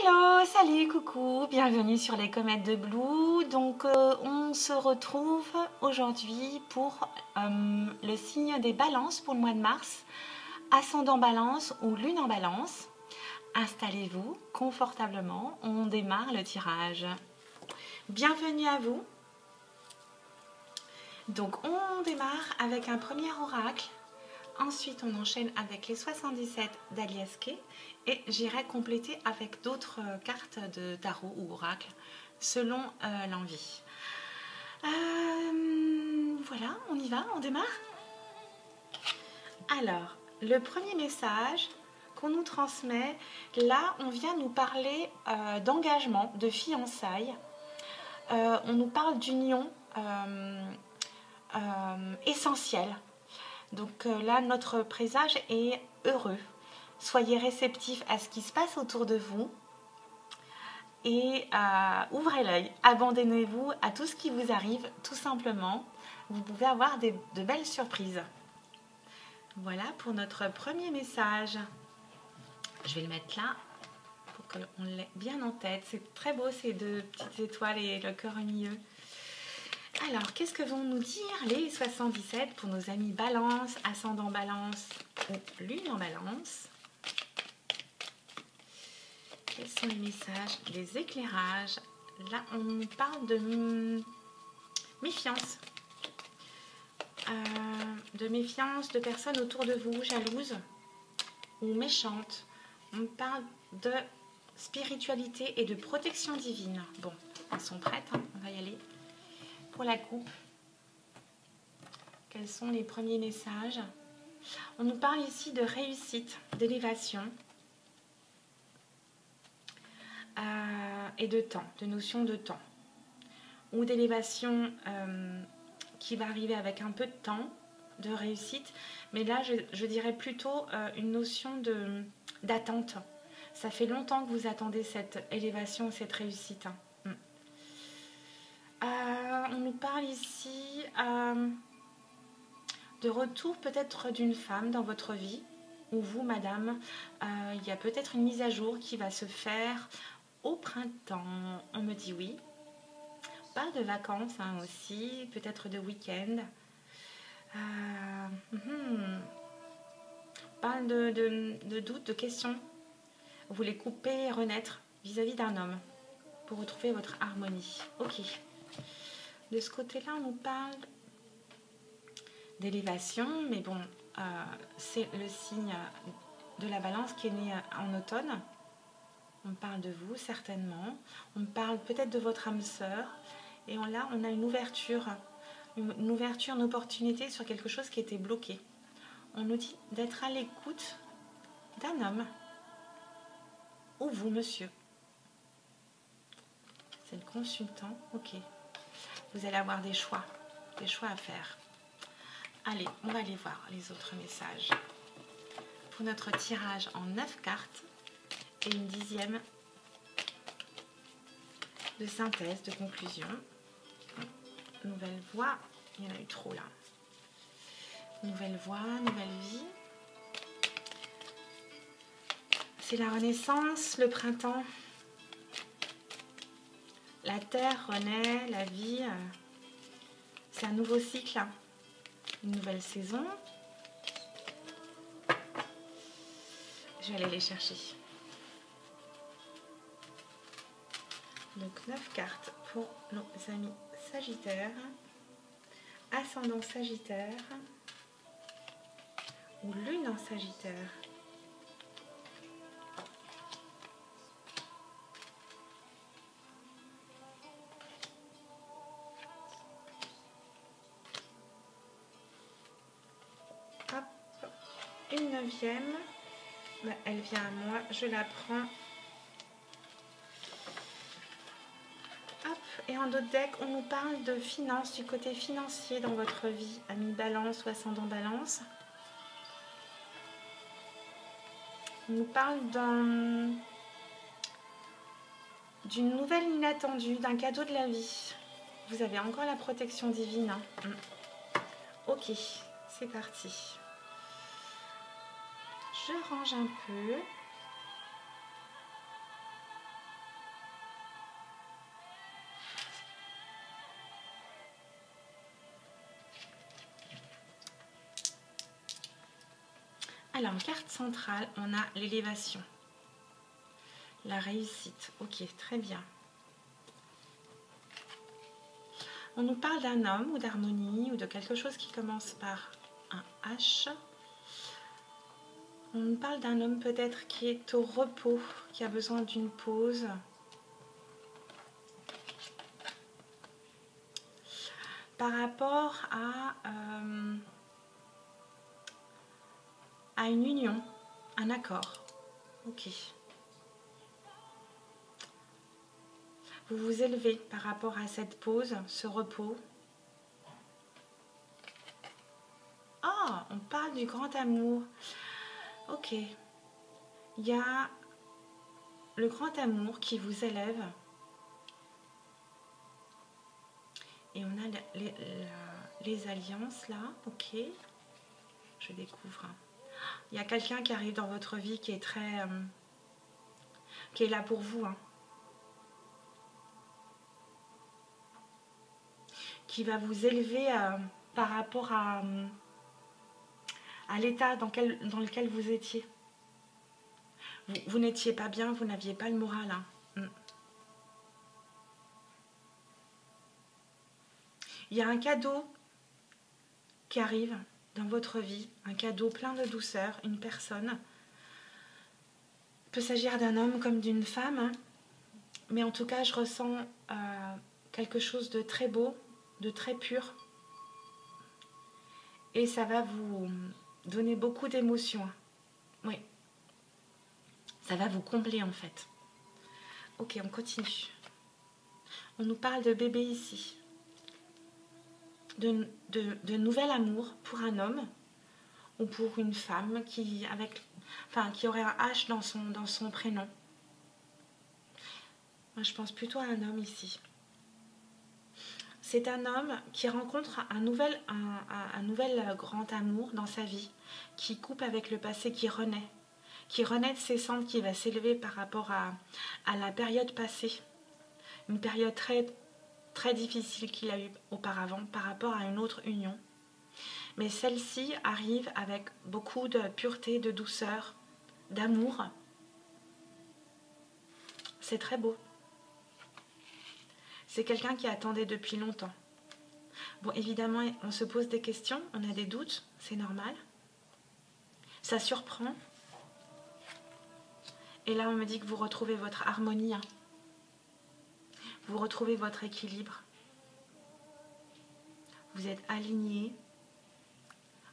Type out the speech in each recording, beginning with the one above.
Hello, salut, coucou, bienvenue sur les comètes de Blue. Donc on se retrouve aujourd'hui pour le signe des balances pour le mois de mars. Ascendant balance ou lune en balance. Installez-vous confortablement, on démarre le tirage. Bienvenue à vous. Donc on démarre avec un premier oracle. Ensuite, on enchaîne avec les 77 d'Alias Kay et j'irai compléter avec d'autres cartes de tarot ou oracle selon l'envie. Voilà, on y va, on démarre. Alors, le premier message qu'on nous transmet, là, on vient nous parler d'engagement, de fiançailles. On nous parle d'union essentielle. Donc là, notre présage est heureux. Soyez réceptifs à ce qui se passe autour de vous et ouvrez l'œil. Abandonnez-vous à tout ce qui vous arrive, tout simplement. Vous pouvez avoir de belles surprises. Voilà pour notre premier message. Je vais le mettre là pour qu'on l'ait bien en tête. C'est très beau ces deux petites étoiles et le cœur au milieu. Alors, qu'est-ce que vont nous dire les 77 pour nos amis balance, ascendant balance ou lune en balance? Quels sont les messages, les éclairages? Là, on nous parle de méfiance. De personnes autour de vous, jalouses ou méchantes. On parle de spiritualité et de protection divine. Bon, elles sont prêtes, hein, on va y aller. Pour la coupe, quels sont les premiers messages? On nous parle ici de réussite, d'élévation et de temps, de notion de temps. Ou d'élévation qui va arriver avec un peu de temps, de réussite. Mais là, je dirais plutôt une notion d'attente. Ça fait longtemps que vous attendez cette élévation, cette réussite. On nous parle ici de retour peut-être d'une femme dans votre vie, ou vous, madame, il y a peut-être une mise à jour qui va se faire au printemps. On me dit oui. On parle de vacances hein, aussi, peut-être de week-end. On parle de doutes, de questions. Vous voulez couper et renaître vis-à-vis d'un homme pour retrouver votre harmonie. Ok. De ce côté-là, on nous parle d'élévation, mais bon, c'est le signe de la balance qui est né en automne. On parle de vous, certainement. On parle peut-être de votre âme sœur. Et là, on a une ouverture, une opportunité sur quelque chose qui était bloqué. On nous dit d'être à l'écoute d'un homme. Ou vous, monsieur. C'est le consultant, ok. Vous allez avoir des choix à faire. Allez, on va aller voir les autres messages. Pour notre tirage en 9 cartes et une 10e de synthèse, de conclusion. Nouvelle voie, il y en a eu trop là. Nouvelle voie, nouvelle vie. C'est la renaissance, le printemps. La terre renaît, la vie, c'est un nouveau cycle, une nouvelle saison. Je vais aller les chercher. Donc 9 cartes pour nos amis Sagittaires, ascendant Sagittaire ou lune en Sagittaire. Une 9e, elle vient à moi, je la prends. Hop, et en d'autres decks, on nous parle de finances, du côté financier dans votre vie, ami balance ou ascendant balance. On nous parle d'une nouvelle inattendue, d'un cadeau de la vie. Vous avez encore la protection divine. Hein. Ok, c'est parti. Je range un peu. Alors, carte centrale, on a l'élévation. La réussite. Ok, très bien. On nous parle d'un homme ou d'harmonie ou de quelque chose qui commence par un H. On nous parle d'un homme peut-être qui est au repos, qui a besoin d'une pause. Par rapport à une union, un accord. Ok. Vous vous élevez par rapport à cette pause, ce repos. Ah, on parle du grand amour. Ok. Il y a le grand amour qui vous élève. Et on a les alliances là. Ok. Je découvre. Il y a quelqu'un qui arrive dans votre vie qui est très... qui est là pour vous. Hein. Qui va vous élever par rapport à l'état dans lequel vous étiez. Vous n'étiez pas bien, vous n'aviez pas le moral. Hein. Il y a un cadeau qui arrive dans votre vie, un cadeau plein de douceur, une personne. Il peut s'agir d'un homme comme d'une femme, hein. Mais en tout cas, je ressens quelque chose de très beau, de très pur. Et ça va vous donner beaucoup d'émotions. Oui. Ça va vous combler en fait. Ok, on continue. On nous parle de bébé ici. De nouvel amour pour un homme ou pour une femme qui aurait un H dans son prénom. Moi, je pense plutôt à un homme ici. C'est un homme qui rencontre un nouvel grand amour dans sa vie, qui coupe avec le passé, qui renaît de ses cendres, qui va s'élever par rapport à la période passée. Une période très, très difficile qu'il a eue auparavant par rapport à une autre union. Mais celle-ci arrive avec beaucoup de pureté, de douceur, d'amour. C'est très beau. C'est quelqu'un qui attendait depuis longtemps. Bon, évidemment, on se pose des questions, on a des doutes, c'est normal. Ça surprend. Et là, on me dit que vous retrouvez votre harmonie. Hein. Vous retrouvez votre équilibre. Vous êtes aligné.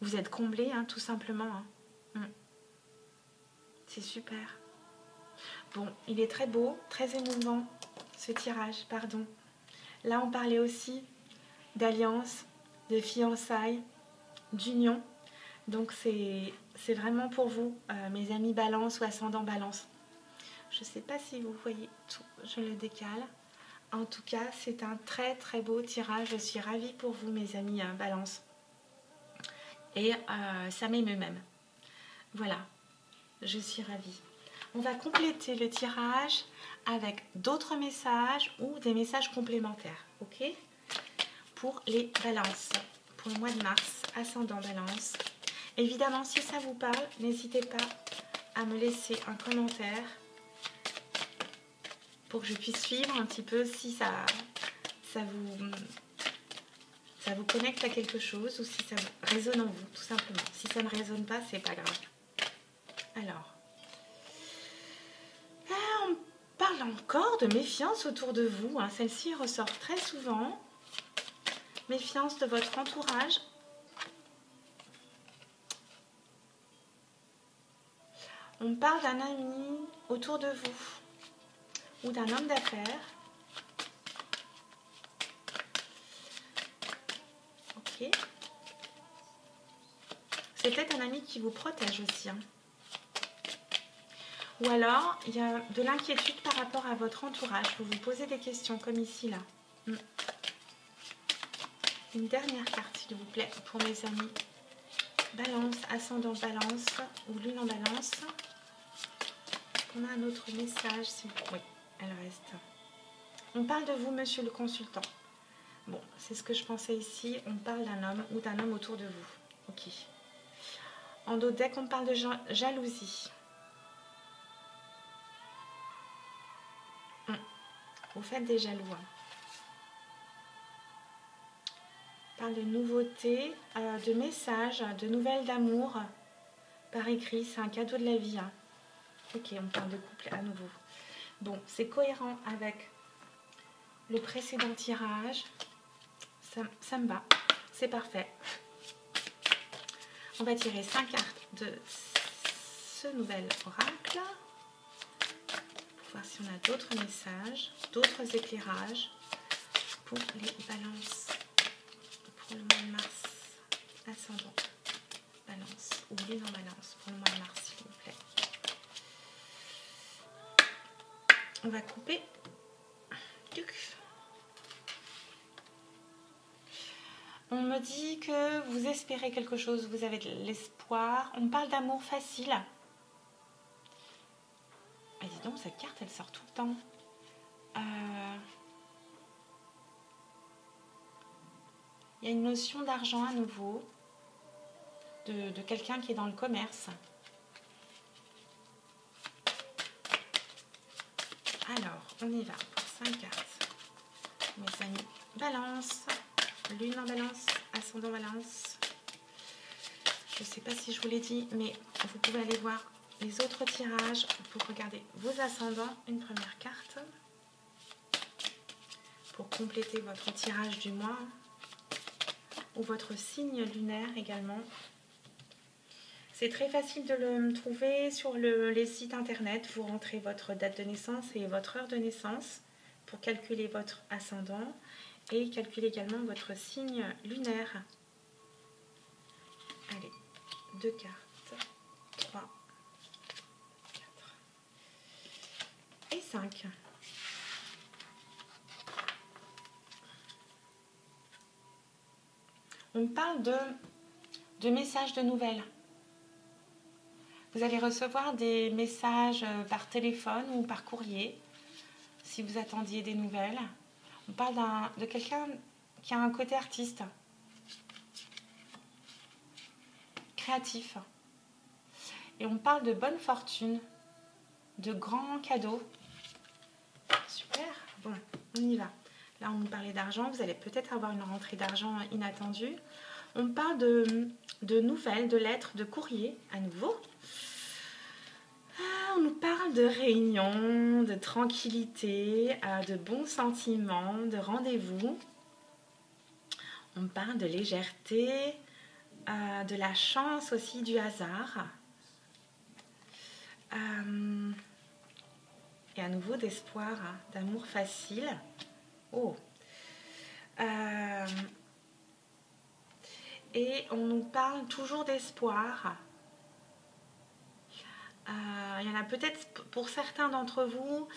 Vous êtes comblé, hein, tout simplement. Hein. C'est super. Bon, il est très beau, très émouvant, ce tirage, pardon. Là, on parlait aussi d'alliance, de fiançailles, d'union. Donc, c'est vraiment pour vous, mes amis Balance ou ascendant Balance. Je ne sais pas si vous voyez tout, je le décale. En tout cas, c'est un très très beau tirage. Je suis ravie pour vous, mes amis Balance. Et ça m'émeut même. Voilà, je suis ravie. On va compléter le tirage avec d'autres messages ou des messages complémentaires. Ok ? Pour les balances, pour le mois de mars, ascendant balance. Évidemment, si ça vous parle, n'hésitez pas à me laisser un commentaire pour que je puisse suivre un petit peu si ça vous connecte à quelque chose ou si ça résonne en vous, tout simplement. Si ça ne résonne pas, c'est pas grave. Alors, on parle encore de méfiance autour de vous. Hein. Celle-ci ressort très souvent. Méfiance de votre entourage. On parle d'un ami autour de vous ou d'un homme d'affaires. Ok. C'est peut-être un ami qui vous protège aussi. Hein. Ou alors, il y a de l'inquiétude par rapport à votre entourage. Vous vous posez des questions comme ici, là. Une dernière carte, s'il vous plaît, pour mes amis. Balance, ascendant balance ou lune en balance. On a un autre message. Oui, elle reste. On parle de vous, monsieur le consultant. Bon, c'est ce que je pensais ici. On parle d'un homme ou d'un homme autour de vous. Ok. En dos deck, on parle de jalousie. Vous faites des jaloux. On parle de nouveautés, de messages, de nouvelles d'amour par écrit. C'est un cadeau de la vie. Ok, on parle de couple à nouveau. Bon, c'est cohérent avec le précédent tirage. Ça me va. C'est parfait. On va tirer 5 cartes de ce nouvel oracle. Voir si on a d'autres messages, d'autres éclairages pour les balances pour le mois de mars. Ascendant balance ou lune en balance pour le mois de mars, s'il vous plaît. On va couper. On me dit que vous espérez quelque chose, vous avez de l'espoir. On parle d'amour facile. Ah, dis donc, cette carte, elle sort tout le temps. Il y a une notion d'argent à nouveau, de quelqu'un qui est dans le commerce. Alors, on y va pour 5 cartes. Mes amis, balance, lune en balance, ascendant balance. Je ne sais pas si je vous l'ai dit, mais vous pouvez aller voir les autres tirages pour regarder vos ascendants. Une première carte pour compléter votre tirage du mois ou votre signe lunaire également. C'est très facile de le trouver sur les sites internet. Vous rentrez votre date de naissance et votre heure de naissance pour calculer votre ascendant et calculer également votre signe lunaire. Allez, 2 cartes, 3, 4 et 5. On parle de messages de nouvelles. Vous allez recevoir des messages par téléphone ou par courrier si vous attendiez des nouvelles. On parle de quelqu'un qui a un côté artiste, créatif. Et on parle de bonne fortune, de grands cadeaux. Super, bon, on y va. Là, on nous parlait d'argent. Vous allez peut-être avoir une rentrée d'argent inattendue. On parle de nouvelles, de lettres, de courriers à nouveau. On nous parle de réunions, de tranquillité, de bons sentiments, de rendez-vous. On parle de légèreté, de la chance aussi, du hasard. Et à nouveau d'espoir, d'amour facile. Oh. Et on nous parle toujours d'espoir. Il y en a peut-être pour certains d'entre vous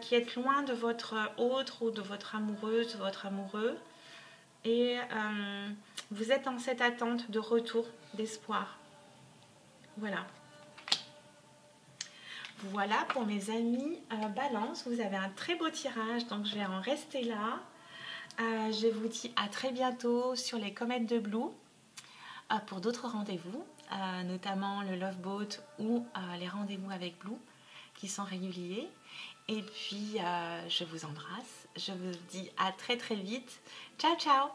qui êtes loin de votre autre ou de votre amoureuse, de votre amoureux. Et vous êtes dans cette attente de retour, d'espoir. Voilà. Voilà pour mes amis Balance. Vous avez un très beau tirage, donc je vais en rester là. Je vous dis à très bientôt sur les comètes de Blue pour d'autres rendez-vous, notamment le Love Boat ou les rendez-vous avec Blue qui sont réguliers. Et puis je vous embrasse. Je vous dis à très très vite. Ciao ciao.